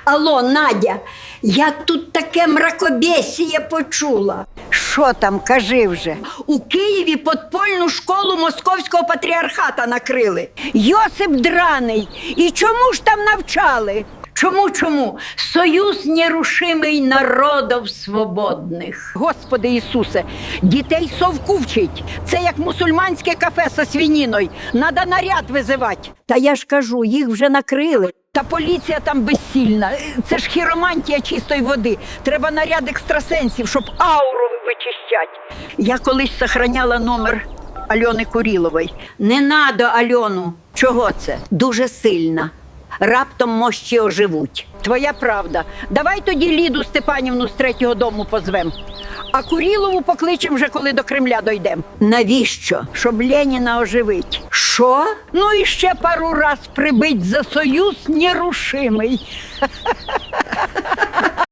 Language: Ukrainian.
Алло, Надя, я тут таке мракобесіє почула. Що там, кажи вже. У Києві подпольну школу Московського патріархата накрили. Йосип драний. І чому ж там навчали? Чому? Союз нерушимий народів свободних. Господи Ісусе, дітей совку вчить. Це як мусульманське кафе со свиніною. Надо наряд визивати. Та я ж кажу, їх вже накрили. Та поліція там безсильна. Це ж хіромантія чистої води. Треба наряд екстрасенсів, щоб ауру вичищати. Я колись сохраняла номер Альони Курілової. Не надо Альону. Чого це? Дуже сильна. Раптом мощі оживуть. Твоя правда. Давай тоді Ліду Степанівну з третього дому позвем. А Курілову покличем вже, коли до Кремля дойдем. Навіщо? Щоб Леніна оживить. Що? Ну і ще пару раз прибить за союз нерушимий.